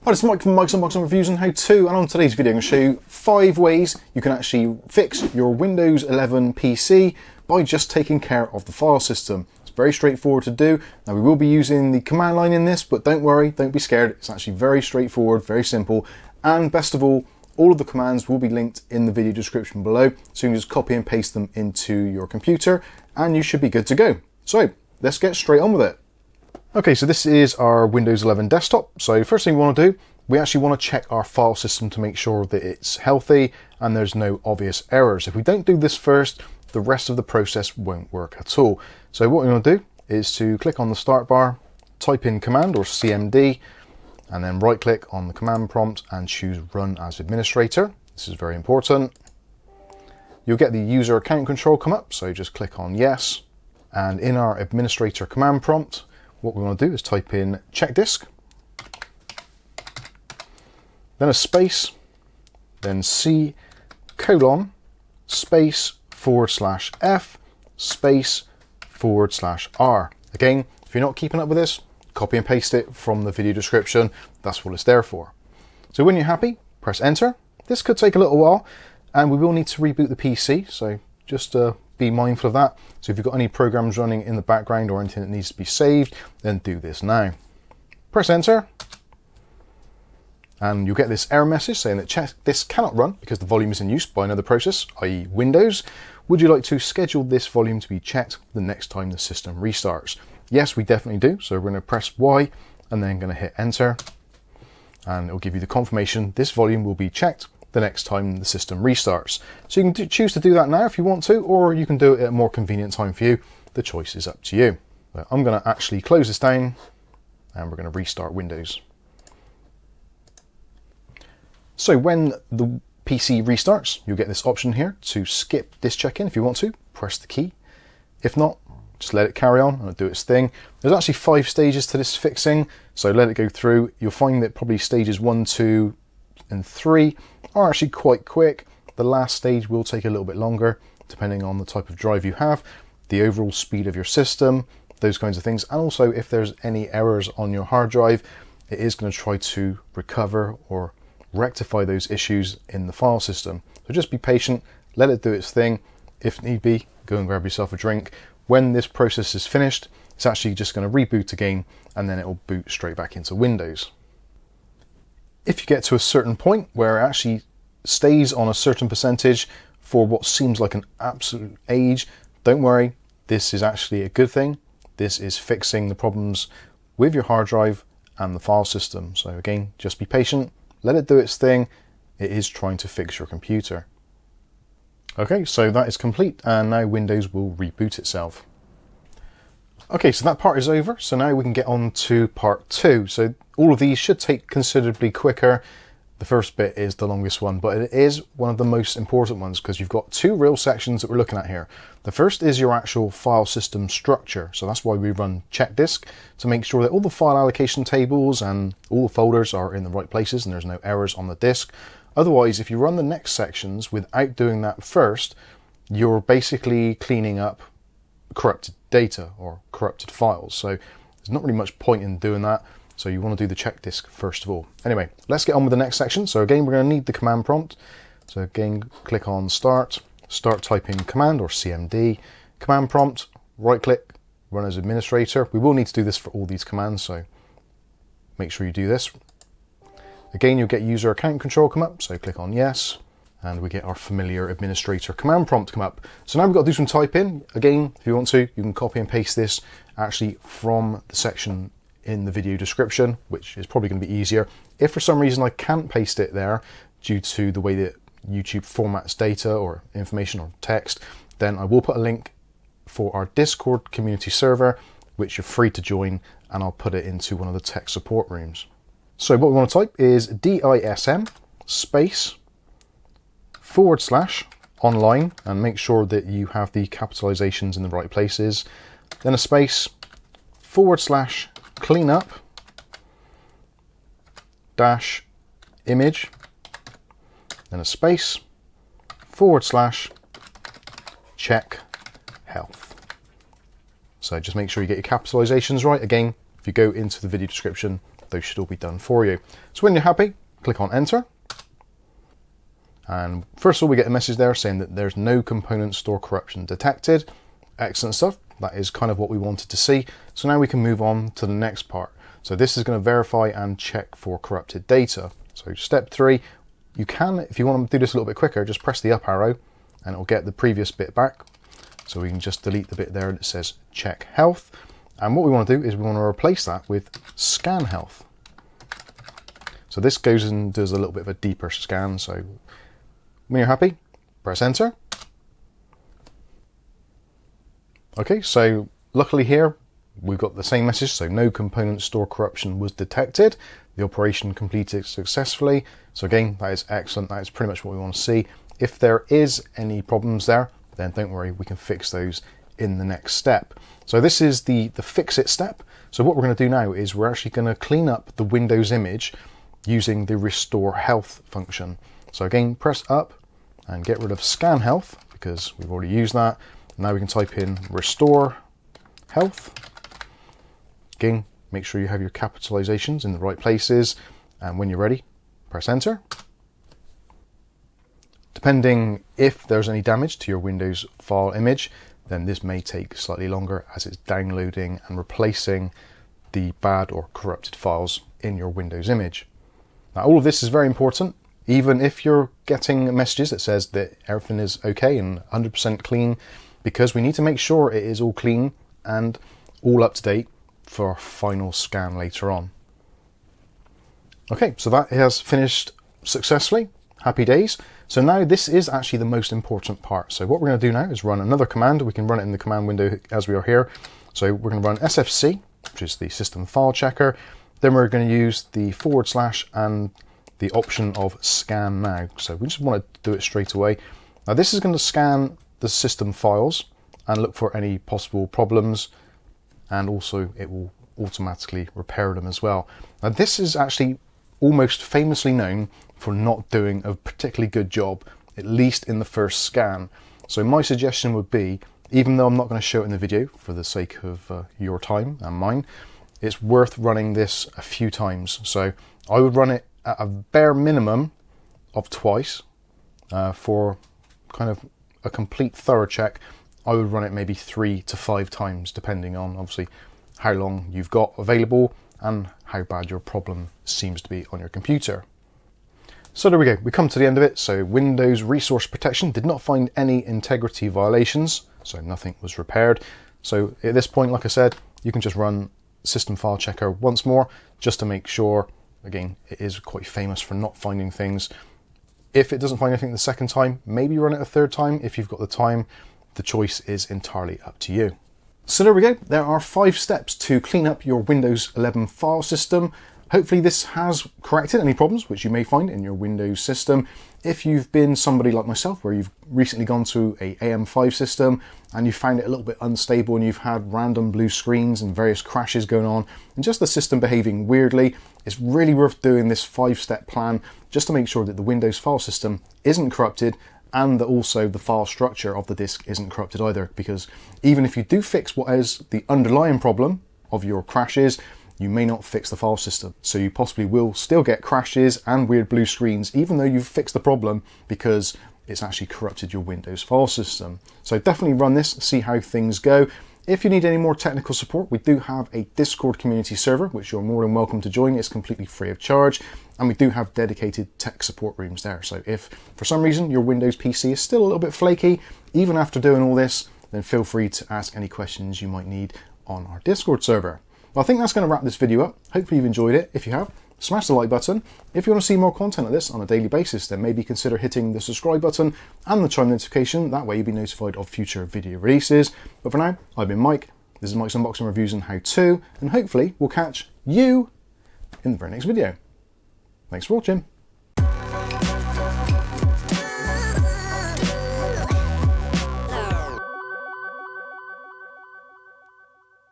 Hi, it's Mike from Mike's Unboxing Reviews and How To, and on today's video I'm going to show you 5 ways you can actually fix your Windows 11 PC by just taking care of the file system. It's very straightforward to do. Now we will be using the command line in this, but don't worry, don't be scared. It's actually very straightforward, very simple, and best of all of the commands will be linked in the video description below, so you can just copy and paste them into your computer and you should be good to go. So let's get straight on with it. Okay, so this is our Windows 11 desktop. So first thing we want to do, we actually want to check our file system to make sure that it's healthy and there's no obvious errors. If we don't do this first, the rest of the process won't work at all. So what we want to do is to click on the start bar, type in command or CMD, and then right click on the command prompt and choose run as administrator. This is very important. You'll get the user account control come up, so just click on yes. And in our administrator command prompt, what we want to do is type in chkdsk, then a space, then C colon space /F space /R. Again, if you're not keeping up with this, copy and paste it from the video description. That's what it's there for. So when you're happy, press enter. This could take a little while and we will need to reboot the PC, so just be mindful of that. So if you've got any programs running in the background or anything that needs to be saved, then do this now. Press enter and you'll get this error message saying that this cannot run because the volume is in use by another process, i.e. Windows. Would you like to schedule this volume to be checked the next time the system restarts? Yes, we definitely do. So we're going to press Y and then going to hit enter, and it'll give you the confirmation this volume will be checked the next time the system restarts. So you can choose to do that now if you want to, or you can do it at a more convenient time for you. The choice is up to you. But I'm going to actually close this down and we're going to restart Windows. So when the PC restarts, you'll get this option here to skip this check-in. If you want to, press the key. If not, just let it carry on and do its thing. There's actually 5 stages to this fixing, so let it go through. You'll find that probably stages 1, 2, and 3 are actually quite quick. The last stage will take a little bit longer, depending on the type of drive you have, the overall speed of your system, those kinds of things. And also if there's any errors on your hard drive, it is going to try to recover or rectify those issues in the file system. So just be patient, let it do its thing. If need be, go and grab yourself a drink. When this process is finished, it's actually just going to reboot again and then it will boot straight back into Windows. If you get to a certain point where it actually stays on a certain percentage for what seems like an absolute age, don't worry, this is actually a good thing. This is fixing the problems with your hard drive and the file system. So again, just be patient, let it do its thing. It is trying to fix your computer. Okay, so that is complete and now Windows will reboot itself. Okay, so that part is over. So now we can get on to part 2. So all of these should take considerably quicker. The first bit is the longest one, but it is one of the most important ones because you've got 2 real sections that we're looking at here. The first is your actual file system structure. So that's why we run chkdsk, to make sure that all the file allocation tables and all the folders are in the right places and there's no errors on the disk. Otherwise, if you run the next sections without doing that first, you're basically cleaning up corrupted data or corrupted files. So there's not really much point in doing that. So you want to do the chkdsk first of all. Anyway, let's get on with the next section. So again, we're going to need the command prompt. So again, click on start typing command or CMD, command prompt, right click, run as administrator. We will need to do this for all these commands, so make sure you do this. Again, you'll get user account control come up, so click on yes, and we get our familiar administrator command prompt come up. So now we've got to do some typing. Again, if you want to, you can copy and paste this actually from the section in the video description, which is probably going to be easier. If for some reason I can't paste it there due to the way that YouTube formats data or information or text, then I will put a link for our Discord community server, which you're free to join, and I'll put it into one of the tech support rooms. So what we want to type is DISM space / online, and make sure that you have the capitalizations in the right places. Then a space / cleanup - image, then a space / CheckHealth. So just make sure you get your capitalizations right. Again, if you go into the video description, those should all be done for you. So when you're happy, click on enter. And first of all, we get a message there saying that there's no component store corruption detected. Excellent stuff. That is kind of what we wanted to see. So now we can move on to the next part. So this is going to verify and check for corrupted data. So step 3, you can, if you want to do this a little bit quicker, just press the up arrow and it'll get the previous bit back. So we can just delete the bit there that says CheckHealth. And what we want to do is we want to replace that with ScanHealth. So this goes and does a little bit of a deeper scan. So when you're happy, press enter. Okay, so luckily here, we've got the same message. So no component store corruption was detected. The operation completed successfully. So again, that is excellent. That is pretty much what we want to see. If there is any problems there, then don't worry, we can fix those in the next step. So this is the fix it step. So what we're going to do now is we're actually going to clean up the Windows image using the restore health function. So again, press up and get rid of scan health because we've already used that. Now we can type in restore health. Again, make sure you have your capitalizations in the right places. And when you're ready, press enter. Depending if there's any damage to your Windows file image, then this may take slightly longer as it's downloading and replacing the bad or corrupted files in your Windows image. Now, all of this is very important. Even if you're getting messages that says that everything is okay and 100% clean, because we need to make sure it is all clean and all up to date for our final scan later on. Okay, so that has finished successfully. Happy days. So now this is actually the most important part. So what we're going to do now is run another command. We can run it in the command window as we are here. So we're going to run sfc, which is the system file checker. Then we're going to use the / and the option of scan now. So we just want to do it straight away. Now this is going to scan the system files and look for any possible problems, and also it will automatically repair them as well. Now this is actually almost famously known for not doing a particularly good job, at least in the first scan. So my suggestion would be, even though I'm not going to show it in the video for the sake of your time and mine, it's worth running this a few times. So I would run it at a bare minimum of twice for kind of a complete thorough check. I would run it maybe 3 to 5 times, depending on obviously how long you've got available and how bad your problem seems to be on your computer. So there we go, we come to the end of it. So Windows Resource Protection did not find any integrity violations, so nothing was repaired. So at this point, like I said, you can just run System File Checker once more, just to make sure. Again, it is quite famous for not finding things. If it doesn't find anything the second time, maybe run it a third time if you've got the time. The choice is entirely up to you. So there we go, there are 5 steps to clean up your Windows 11 file system. Hopefully this has corrected any problems which you may find in your Windows system. If you've been somebody like myself where you've recently gone to a AM5 system and you found it a little bit unstable and you've had random blue screens and various crashes going on and just the system behaving weirdly, it's really worth doing this 5-step plan just to make sure that the Windows file system isn't corrupted and that also the file structure of the disk isn't corrupted either, because even if you do fix what is the underlying problem of your crashes, you may not fix the file system. So you possibly will still get crashes and weird blue screens, even though you've fixed the problem, because it's actually corrupted your Windows file system. So definitely run this, see how things go. If you need any more technical support, we do have a Discord community server, which you're more than welcome to join. It's completely free of charge. And we do have dedicated tech support rooms there. So if for some reason your Windows PC is still a little bit flaky, even after doing all this, then feel free to ask any questions you might need on our Discord server. Well, I think that's going to wrap this video up. Hopefully you've enjoyed it. If you have, smash the like button. If you want to see more content like this on a daily basis, then maybe consider hitting the subscribe button and the chime notification. That way you'll be notified of future video releases. But for now, I've been Mike. This is Mike's Unboxing Reviews and How To, and hopefully we'll catch you in the very next video. Thanks for watching.